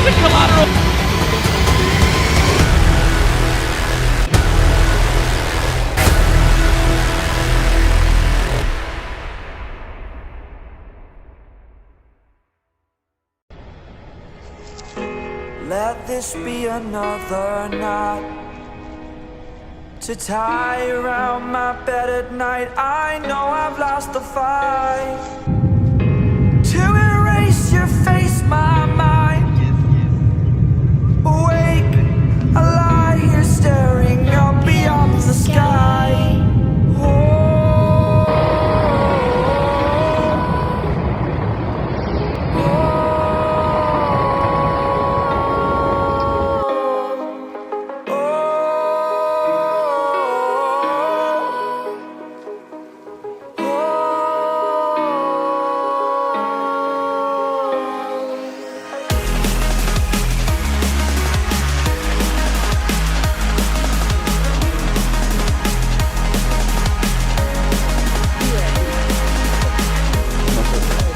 Quick collateral. Let this be another knot to tie around my bed at night. I know I've lost the fight to erase your face, my mind. Awake, I lie here staring up beyond the sky.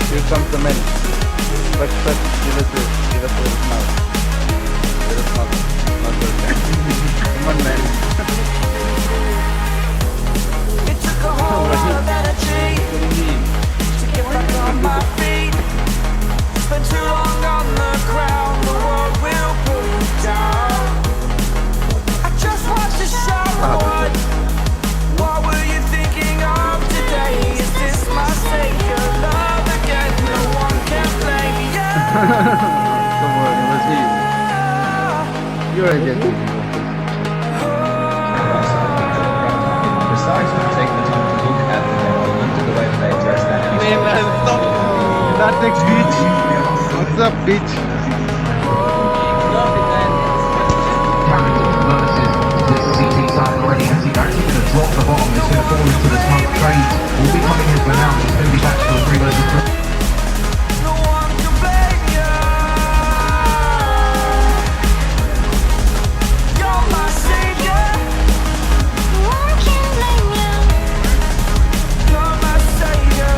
Here comes the men. Flex, flex, give us a little smile. Little smile. Not good. Come on, man. It took a whole lot of energy to get back on my feet. Spent too long on the ground, the world will pull you down. I just watched the shower one. What were you thinking of today? Is this my savior love again? No one can blame me. Come on, it was me. You're a gentleman. Precisely take the time to look at the development of the way that they address that. Stop. That next beach. What's up, beach? Already as he's actually going to drop the bomb, it's going to fall into the smoke trade. Will be coming in for now, it's going to be back to the 3 versus 3. No one can blame you. You're my savior. No one can blame you. You're my savior.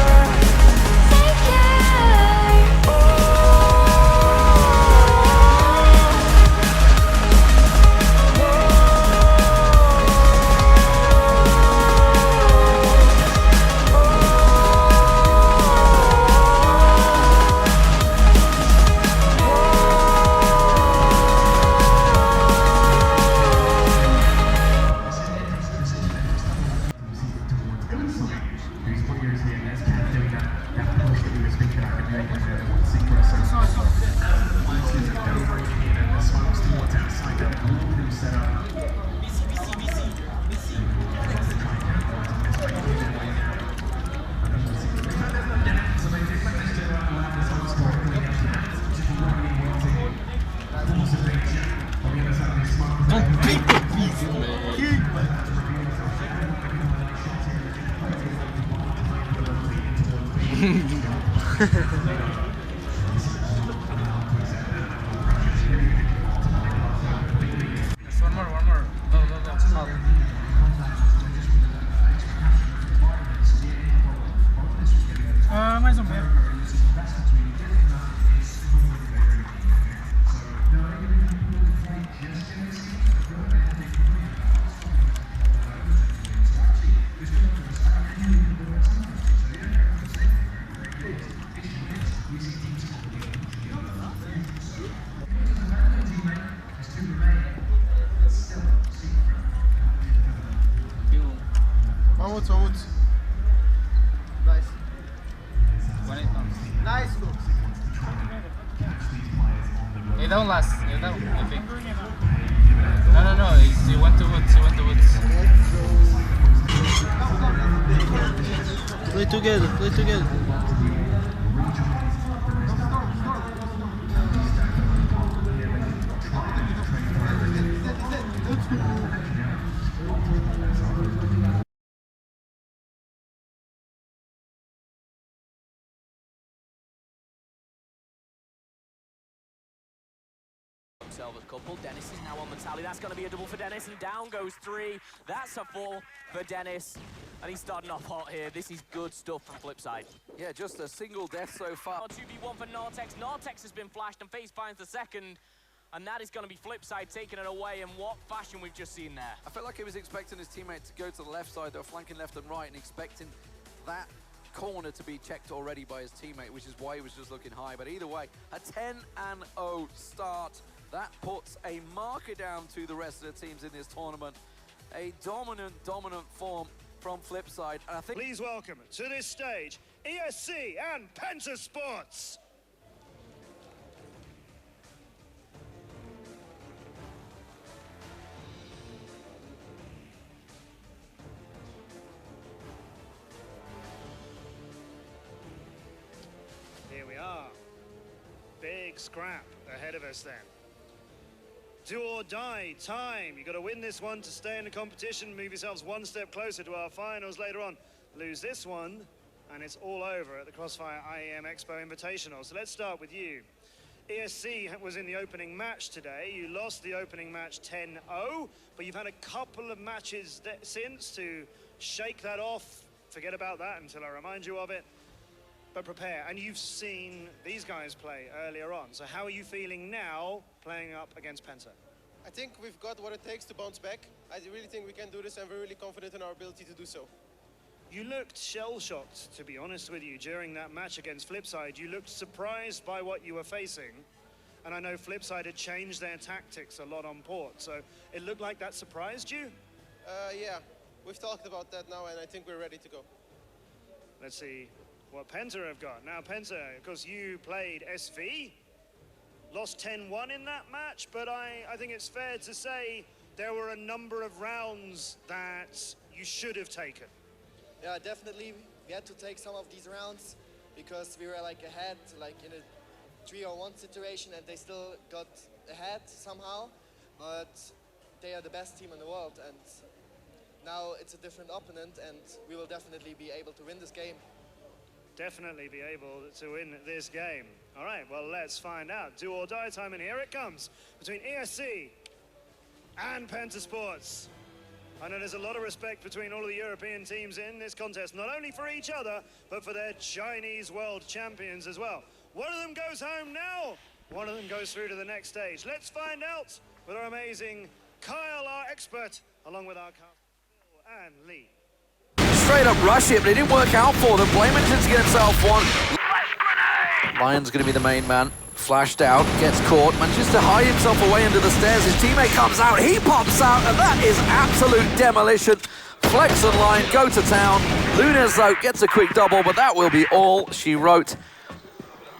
One more. Go. Mais ou menos. One more. Nice. Nice, go. Ele dá um last, I think. No, he went to woods. Play together. themselves a couple. Dennis is now on the tally. That's going to be a double for Dennis, and down goes 3. That's a 4 for Dennis. And he's starting off hot here. This is good stuff from Flipside. Yeah, just a single death so far. 2v1 for Nartex. Nartex has been flashed, and FaZe finds the second. And that is going to be Flipside taking it away. And what fashion we've just seen there. I felt like he was expecting his teammate to go to the left side. They were flanking left and right and expecting that corner to be checked already by his teammate, which is why he was just looking high. But either way, a 10-0 start. That puts a marker down to the rest of the teams in this tournament. A dominant form from Flipside. And I think please welcome to this stage ESC and Penta Sports. Here we are. Big scrap ahead of us then. Do or die time. You've got to win this one to stay in the competition, move yourselves one step closer to our finals later on. Lose this one, and it's all over at the Crossfire IEM Expo Invitational. So let's start with you. ESC was in the opening match today. You lost the opening match 10-0, but you've had a couple of matches since to shake that off. Forget about that until I remind you of it. But prepare, and you've seen these guys play earlier on. So how are you feeling now playing up against Penta? I think we've got what it takes to bounce back. I really think we can do this, and we're really confident in our ability to do so. You looked shell-shocked, to be honest with you, during that match against Flipside. You looked surprised by what you were facing. And I know Flipside had changed their tactics a lot on port, so it looked like that surprised you? Yeah, we've talked about that now, and I think we're ready to go. Let's see what Penta have got. Now Penta, of course you played SV, lost 10-1 in that match, but I think it's fair to say there were a number of rounds that you should have taken. Yeah, definitely we had to take some of these rounds because we were like ahead, like in a 3-on-1 situation, and they still got ahead somehow, but they are the best team in the world, and now it's a different opponent, and we will definitely be able to win this game. Definitely be able to win this game. All right, well, let's find out. Do or die time, and here it comes between ESC and Penta Sports. I know there's a lot of respect between all of the European teams in this contest, not only for each other, but for their Chinese world champions as well. One of them goes home now. One of them goes through to the next stage. Let's find out with our amazing Kyle, our expert, along with our cast, Phil and Lee. straight up rush it, but it didn't work out for them. Blame manages to get himself one. Lion's going to be the main man. Flashed out, gets caught, manages to hide himself away under the stairs. His teammate comes out, he pops out, and that is absolute demolition. Flex and Lion go to town. Lunas, though, gets a quick double, but that will be all she wrote.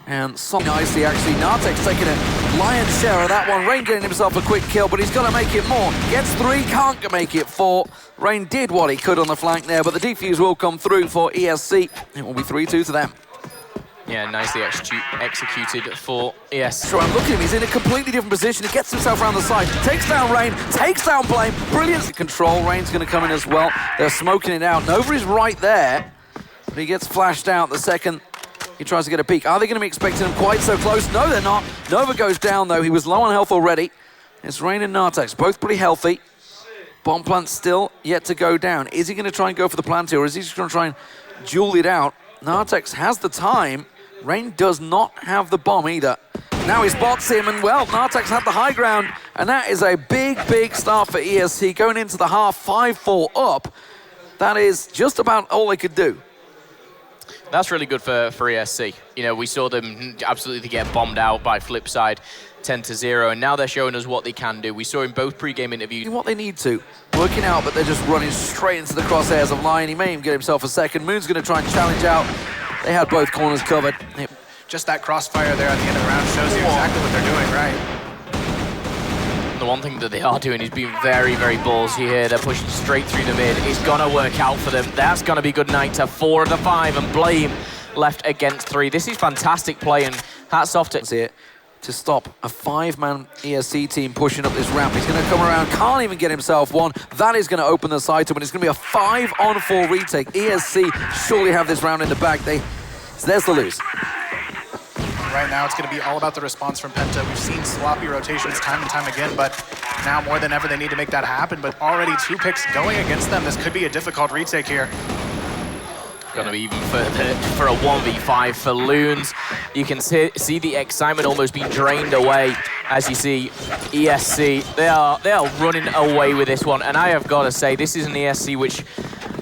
And so nicely, actually. Nartek's taking a lion's share of that one. Rain getting himself a quick kill, but he's got to make it more. Gets 3, can't make it 4. Rain did what he could on the flank there, but the defuse will come through for ESC. It will be 3-2 to them. Yeah, nicely executed for ESC. So look at him, he's in a completely different position. He gets himself around the side, takes down Rain, takes down Blame. Brilliant control. Rain's going to come in as well. They're smoking it out. Nova is right there, but he gets flashed out the second he tries to get a peek. Are they going to be expecting him quite so close? No, they're not. Nova goes down, though. He was low on health already. It's Rain and Nartex, both pretty healthy. Bomb plant still yet to go down. Is he going to try and go for the plant here, or is he just going to try and duel it out? Nartex has the time. Rain does not have the bomb either. Now he spots him, and well, Nartex had the high ground, and that is a big, big start for ESC. Going into the half, 5-4 up. That is just about all they could do. That's really good for ESC. You know, we saw them absolutely get bombed out by Flipside 10-0, and now they're showing us what they can do. We saw in both pre-game interviews what they need to. Working out, but they're just running straight into the crosshairs of Lion. He may even get himself a second. Moon's going to try and challenge out. They had both corners covered. Just that crossfire there at the end of the round shows you exactly what they're doing right. The one thing that they are doing is being very, very ballsy here. They're pushing straight through the mid. It's going to work out for them. That's going to be good night to 4 of the 5, and Blame left against 3. This is fantastic play, and hats off to it to stop a 5-man ESC team pushing up this ramp. He's going to come around, can't even get himself one. That is going to open the side up, and it's going to be a 5-on-4 retake. ESC surely have this round in the bag. So there's the lose. right now it's going to be all about the response from Penta. We've seen sloppy rotations time and time again, but now more than ever they need to make that happen. But already 2 picks going against them. This could be a difficult retake here. Going to be even further for a 1v5 for Loons. You can see the excitement almost being drained away as you see ESC. They are running away with this one, and I have got to say this is an ESC which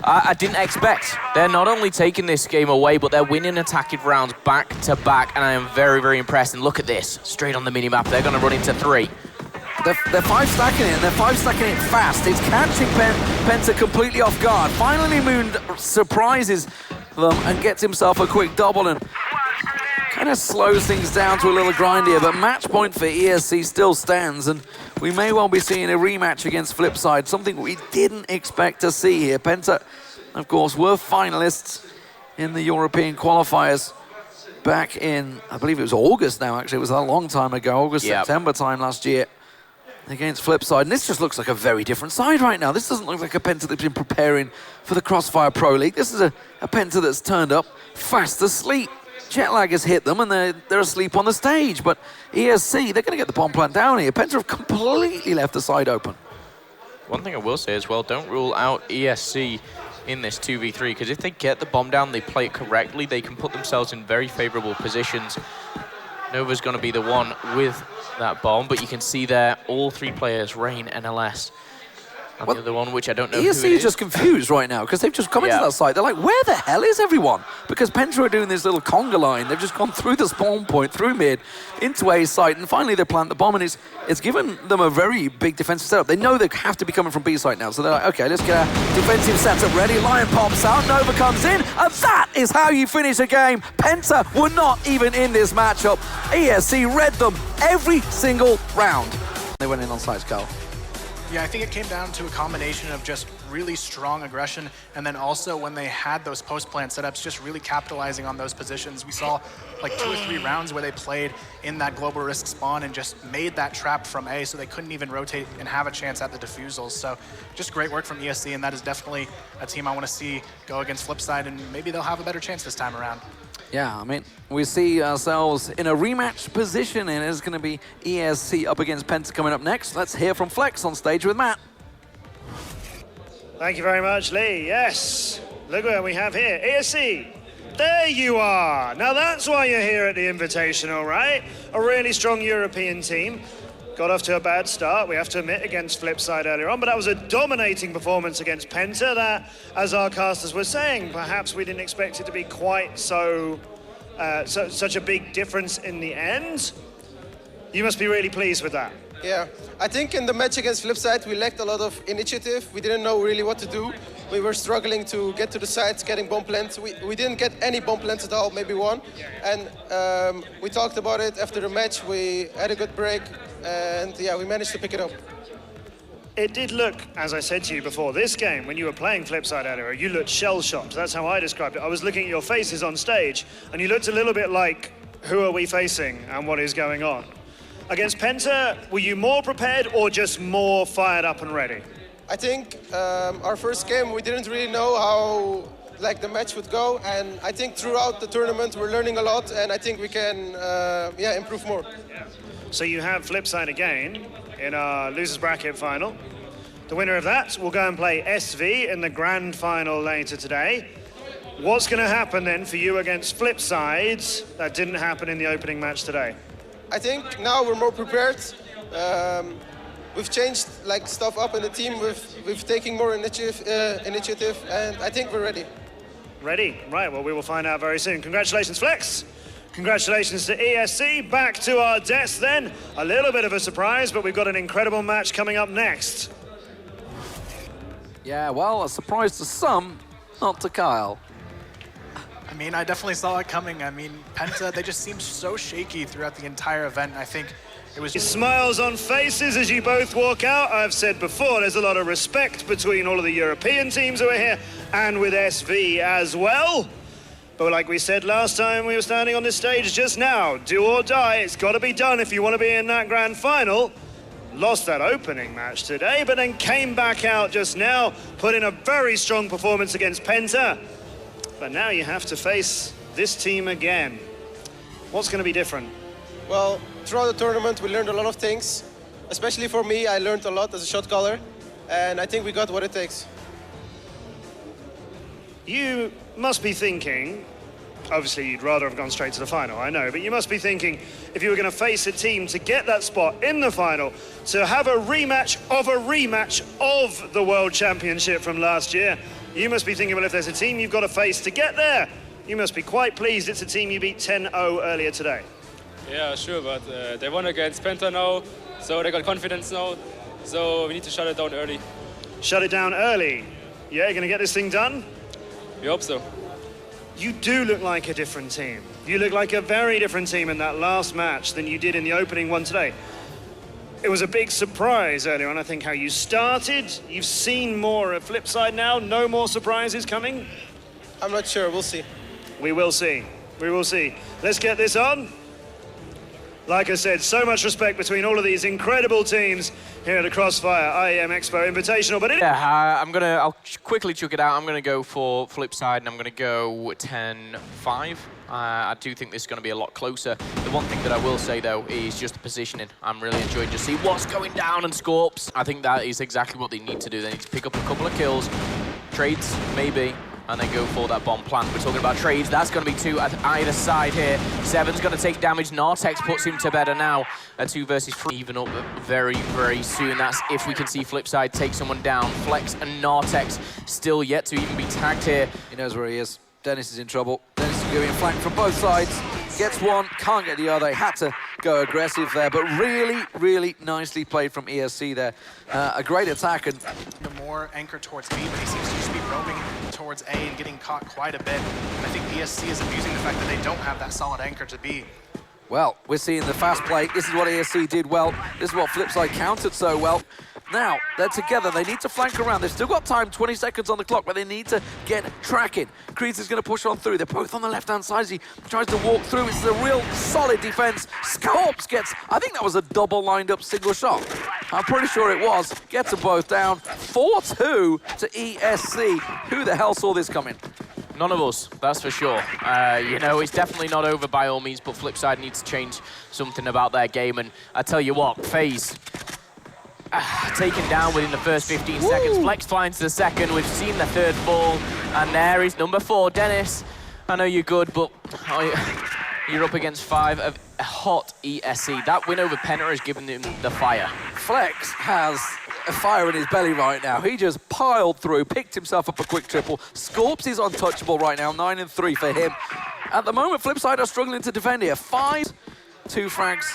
I didn't expect. They're not only taking this game away, but they're winning attacking rounds back to back, and I am very, very impressed. And look at this, straight on the minimap, they're going to run into 3. They're 5 stacking it, and they're 5 stacking it fast. It's catching Penta completely off guard. Finally, Moon surprises them and gets himself a quick double and kind of slows things down to a little grind here. But match point for ESC still stands, and we may well be seeing a rematch against Flipside, something we didn't expect to see here. Penta, of course, were finalists in the European qualifiers back in, I believe it was August now, actually. It was a long time ago, August, September time last year, against Flipside. And this just looks like a very different side right now. This doesn't look like a Penta that's been preparing for the Crossfire Pro League. This is a Penta that's turned up fast asleep. Jet lag has hit them and they're asleep on the stage. But ESC, they're going to get the bomb plant down here. Penta have completely left the side open. One thing I will say as well, don't rule out ESC in this 2v3, because if they get the bomb down, they play it correctly, they can put themselves in very favorable positions. Nova's going to be the one with that bomb, but you can see there all 3 players, Rain, NLS, and the other one, which I don't know who it is. ESC is just confused right now because they've just come into that site. They're like, where the hell is everyone? Because Penta are doing this little conga line. They've just gone through the spawn point, through mid, into A site, and finally they plant the bomb, and it's given them a very big defensive setup. They know they have to be coming from B site now, so they're like, okay, let's get our defensive setup ready. Lion pops out, Nova comes in, and that is how you finish a game. Penta were not even in this matchup. ESC read them every single round. They went in on site, Carl. Yeah, I think it came down to a combination of just really strong aggression, and then also when they had those post-plant setups, just really capitalizing on those positions. We saw like 2 or 3 rounds where they played in that global risk spawn and just made that trap from A, so they couldn't even rotate and have a chance at the defusals. So just great work from ESC, and that is definitely a team I want to see go against Flipside, and maybe they'll have a better chance this time around. Yeah, I mean, we see ourselves in a rematch position, and it's going to be ESC up against Penta coming up next. Let's hear from Flex on stage with Matt. Thank you very much, Lee. Yes, look what we have here. ESC, there you are. Now that's why you're here at the Invitational, right? A really strong European team. Got off to a bad start, we have to admit, against Flipside earlier on, but that was a dominating performance against Penta that, as our casters were saying, perhaps we didn't expect it to be quite such a big difference in the end. You must be really pleased with that. Yeah, I think in the match against Flipside, we lacked a lot of initiative. We didn't know really what to do. We were struggling to get to the sites, getting bomb plants. We didn't get any bomb plants at all, maybe one. And we talked about it after the match. We had a good break, and yeah, we managed to pick it up. It did look, as I said to you before this game, when you were playing Flipside earlier, you looked shell-shocked. That's how I described it. I was looking at your faces on stage, and you looked a little bit like, who are we facing and what is going on? Against Penta, were you more prepared or just more fired up and ready? I think our first game, we didn't really know how the match would go, and I think throughout the tournament we're learning a lot, and I think we can improve more. Yeah. So you have Flipside again in our losers bracket final. The winner of that will go and play SV in the grand final later today. What's going to happen then for you against Flipside that didn't happen in the opening match today? I think now we're more prepared. We've changed stuff up in the team. We've taken more initiative, and I think we're ready. Ready? Right, well, we will find out very soon. Congratulations, Flex. Congratulations to ESC. Back to our desk then. A little bit of a surprise, but we've got an incredible match coming up next. Yeah, well, a surprise to some, not to Kyle. I mean, I definitely saw it coming. I mean, Penta, they just seemed so shaky throughout the entire event. I think it was... Smiles on faces as you both walk out. I've said before, there's a lot of respect between all of the European teams who are here and with SV as well. But like we said last time we were standing on this stage just now, do or die, it's got to be done if you want to be in that grand final. Lost that opening match today, but then came back out just now, put in a very strong performance against Penta. But now you have to face this team again. What's going to be different? Well, throughout the tournament, we learned a lot of things. Especially for me, I learned a lot as a shot caller, and I think we got what it takes. You must be thinking, obviously you'd rather have gone straight to the final, I know, but you must be thinking if you were going to face a team to get that spot in the final, to have a rematch of the World Championship from last year, you must be thinking, well, if there's a team you've got to face to get there, you must be quite pleased it's a team you beat 10-0 earlier today. Yeah, sure, but they won against Penta now, so they got confidence now, so we need to shut it down early. Shut it down early? Yeah, you're going to get this thing done? We hope so. You do look like a different team. You look like a very different team in that last match than you did in the opening one today. It was a big surprise earlier on, I think, how you started. You've seen more of Flipside now. No more surprises coming? I'm not sure. We'll see. We will see. We will see. Let's get this on. Like I said, so much respect between all of these incredible teams here at the Crossfire IEM Expo Invitational. But I'll quickly chuck it out. I'm gonna go for Flipside, and I'm gonna go 10-5. I do think this is gonna be a lot closer. The one thing that I will say though is just the positioning. I'm really enjoying to see what's going down and Scorps. I think that is exactly what they need to do. They need to pick up a couple of kills, trades maybe, and then go for that bomb plant. We're talking about trades. That's going to be 2 at either side here. Seven's going to take damage. Nartex puts him to bed, and now a 2 versus 3. Even up very, very soon. That's if we can see Flipside take someone down. Flex and Nartex still yet to even be tagged here. He knows where he is. Dennis is in trouble. Dennis is going flanked from both sides. Gets one, can't get the other. He had to go aggressive there, but really, really nicely played from ESC there. A great attack. And more anchored towards B, but he seems to just be roaming towards A and getting caught quite a bit. And I think ESC is abusing the fact that they don't have that solid anchor to B. Well, we're seeing the fast play. This is what ESC did well. This is what Flipside countered so well. Now, they're together. They need to flank around. They've still got time, 20 seconds on the clock, but they need to get tracking. Creeds is going to push on through. They're both on the left-hand side as he tries to walk through. It's a real solid defense. Scorps gets, I think that was a double lined-up single shot. I'm pretty sure it was. Gets them both down. 4-2 to ESC. Who the hell saw this coming? None of us, that's for sure. You know, it's definitely not over by all means, but Flipside needs to change something about their game. And I tell you what, FaZe, taken down within the first 15 seconds. Flex finds the second. We've seen the third fall. And there is number 4, Dennis. I know you're good, but you're up against 5 of hot ESC. That win over Penta has given him the fire. Flex has a fire in his belly right now. He just piled through, picked himself up a quick triple. Scorps is untouchable right now, 9-3 for him. At the moment, Flipside are struggling to defend here. 5, 2 frags.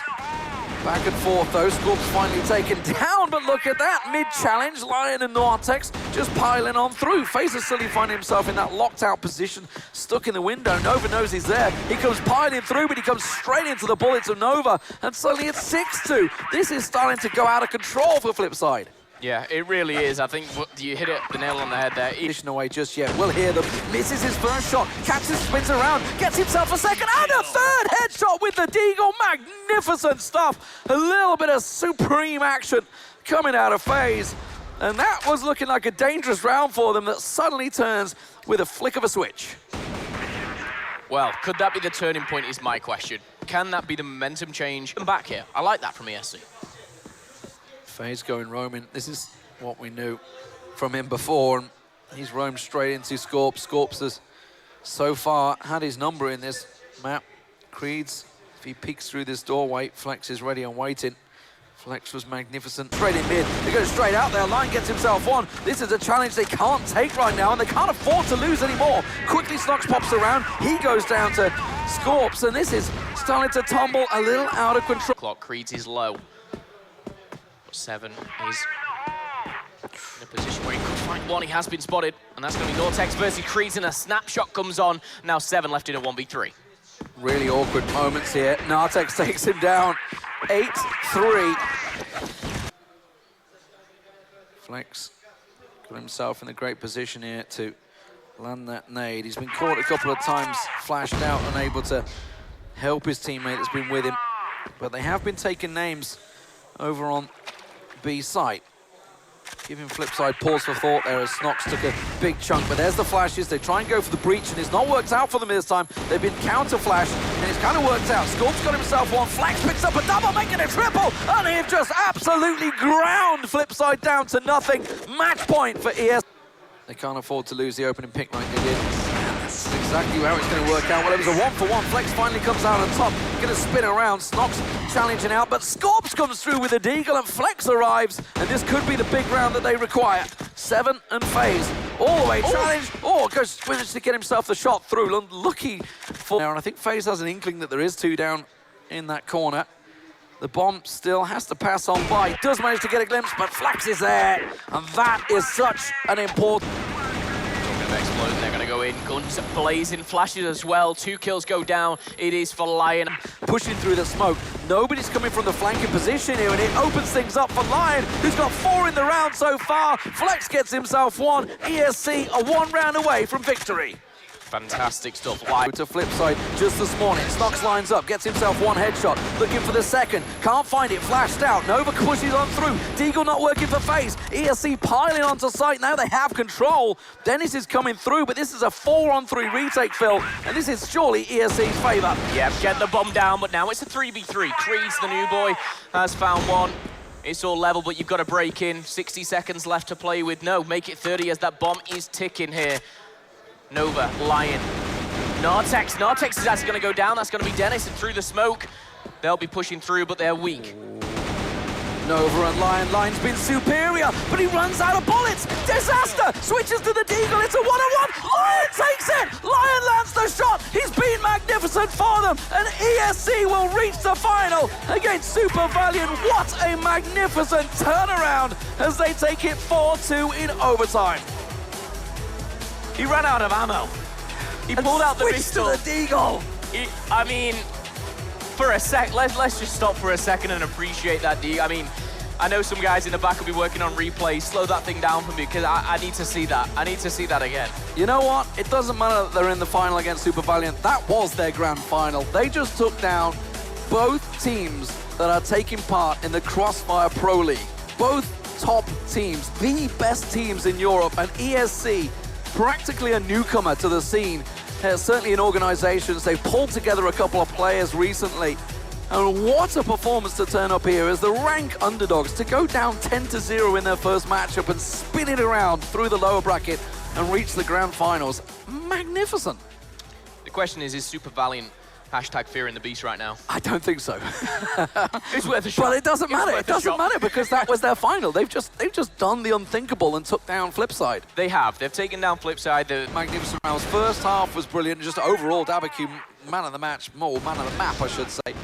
Back and forth, though. Scorps finally taken down, but look at that. Mid-challenge, Lion and Nartex just piling on through. FaZe is suddenly finding himself in that locked-out position, stuck in the window. Nova knows he's there. He comes piling through, but he comes straight into the bullets of Nova, and suddenly it's 6-2. This is starting to go out of control for Flipside. Yeah, it really is. I think you hit the nail on the head there. Away just yet. We'll hear them. Misses his first shot. Catches, spins around. Gets himself a second and a third headshot with the Deagle. Magnificent stuff. A little bit of supreme action coming out of FaZe. And that was looking like a dangerous round for them that suddenly turns with a flick of a switch. Well, could that be the turning point is my question. Can that be the momentum change? I'm back here. I like that from ESC. FaZe going roaming. This is what we knew from him before. And he's roamed straight into Scorps. Scorps has so far had his number in this map. Creeds, if he peeks through this doorway, Flex is ready and waiting. Flex was magnificent. Straight in mid. They go straight out there. Lion gets himself one. This is a challenge they can't take right now, and they can't afford to lose anymore. Quickly, Snox pops around. He goes down to Scorps, and this is starting to tumble a little out of control. Clock, Creeds is low. 7 is in a position where he could find one. He has been spotted, and that's going to be Nartex versus Creeds, and a snapshot comes on. Now 7 left in a 1v3. Really awkward moments here. Nartex takes him down. 8-3. Flex got himself in a great position here to land that nade. He's been caught a couple of times, flashed out, unable to help his teammate that's been with him. But they have been taking names over on B site. Giving Flipside pause for thought there as Snox took a big chunk, but there's the flashes. They try and go for the breach, and it's not worked out for them this time. They've been counter-flashed, and it's kind of worked out. Scorp's got himself one. Flex picks up a double, making a triple, and they've just absolutely ground Flipside down to nothing. Match point for ES. They can't afford to lose the opening pick like they did. That's exactly how it's going to work out. Well, it was a 1-for-1. Flex finally comes out on top. Going to spin around. Snox challenging out, but Scorps comes through with a deagle, and Flex arrives, and this could be the big round that they require. 7 and FaZe all the way challenge. Oh, goes to get himself the shot through. Lucky for now, and I think FaZe has an inkling that there is 2 down in that corner. The bomb still has to pass on by. He does manage to get a glimpse, but Flex is there, and that is such an important... Explode. They're going to go in. Guns blazing, flashes as well. 2 kills go down. It is for Lion. Pushing through the smoke. Nobody's coming from the flanking position here, and it opens things up for Lion, who's got 4 in the round so far. Flex gets himself 1. ESC are 1 round away from victory. Fantastic stuff. Lion to Flipside just this morning. Snox lines up, gets himself 1 headshot, looking for the second, can't find it, flashed out. Nova pushes on through. Deagle not working for FaZe. ESC piling onto site. Now they have control. Dennis is coming through, but this is a 4-on-3 retake, Phil, and this is surely ESC's favor. Yeah, get the bomb down, but now it's a 3v3. Kreese, the new boy, has found 1. It's all level, but you've got to break in. 60 seconds left to play with. No, make it 30 as that bomb is ticking here. Nova, Lion, Nartex is actually going to go down. That's going to be Dennis, and through the smoke, they'll be pushing through, but they're weak. Nova and Lion. Lion's been superior, but he runs out of bullets. Disaster! Switches to the Deagle. It's a 1-on-1. Lion takes it! Lion lands the shot. He's been magnificent for them, and ESC will reach the final against Super Valiant. What a magnificent turnaround as they take it 4-2 in overtime. He ran out of ammo. He pulled out the pistol. To the Deagle. I mean, for a sec, let's just stop for a second and appreciate that Deagle. I mean, I know some guys in the back will be working on replays. Slow that thing down for me, because I need to see that. I need to see that again. You know what? It doesn't matter that they're in the final against Super Valiant. That was their grand final. They just took down both teams that are taking part in the Crossfire Pro League. Both top teams, the best teams in Europe, and ESC, practically a newcomer to the scene, certainly in organizations. They've pulled together a couple of players recently. And what a performance to turn up here as the rank underdogs, to go down 10-0 in their first matchup and spin it around through the lower bracket and reach the grand finals. Magnificent. The question is Super Valiant #fear in the beast right now? I don't think so. It's worth a shot. But it doesn't matter. It doesn't matter, because that was their final. They've just done the unthinkable and took down Flipside. They have. They've taken down Flipside. The magnificent rounds. First half was brilliant. Just overall, Dabaku, man of the match, more man of the map, I should say,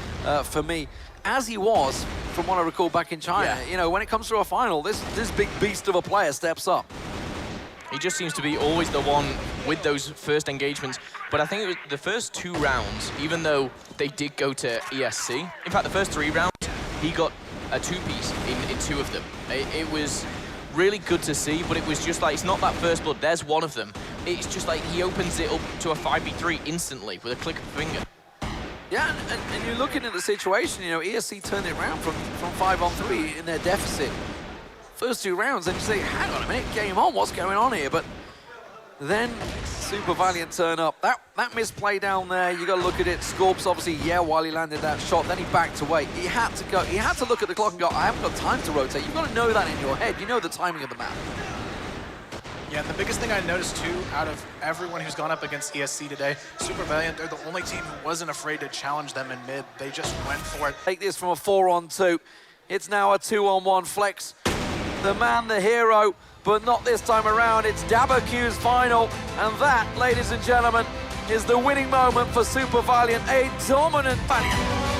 for me. As he was, from what I recall back in China. Yeah. You know, when it comes to a final, this big beast of a player steps up. He just seems to be always the one with those first engagements. But I think it was the first 2 rounds, even though they did go to ESC. In fact, the first 3 rounds, he got a 2-piece in 2 of them. It was really good to see, but it was just like, it's not that first blood, there's one of them. It's just like he opens it up to a 5v3 instantly with a click of a finger. Yeah, and you're looking at the situation, you know, ESC turned it around from 5-on-3 in their deficit. First 2 rounds, and you say, hang on a minute, game on, what's going on here? But then Super Valiant turn up. That misplay down there, you got to look at it. Scorps obviously, while he landed that shot, then he backed away. He had to go. He had to look at the clock and go, I haven't got time to rotate. You've got to know that in your head. You know the timing of the map. Yeah, the biggest thing I noticed too, out of everyone who's gone up against ESC today, Super Valiant, they're the only team who wasn't afraid to challenge them in mid. They just went for it. Take this from a 4-on-2. It's now a 2-on-1. Flex, the man, the hero, but not this time around. It's Dabaku's final, and that, ladies and gentlemen, is the winning moment for Super Valiant. A dominant Valiant.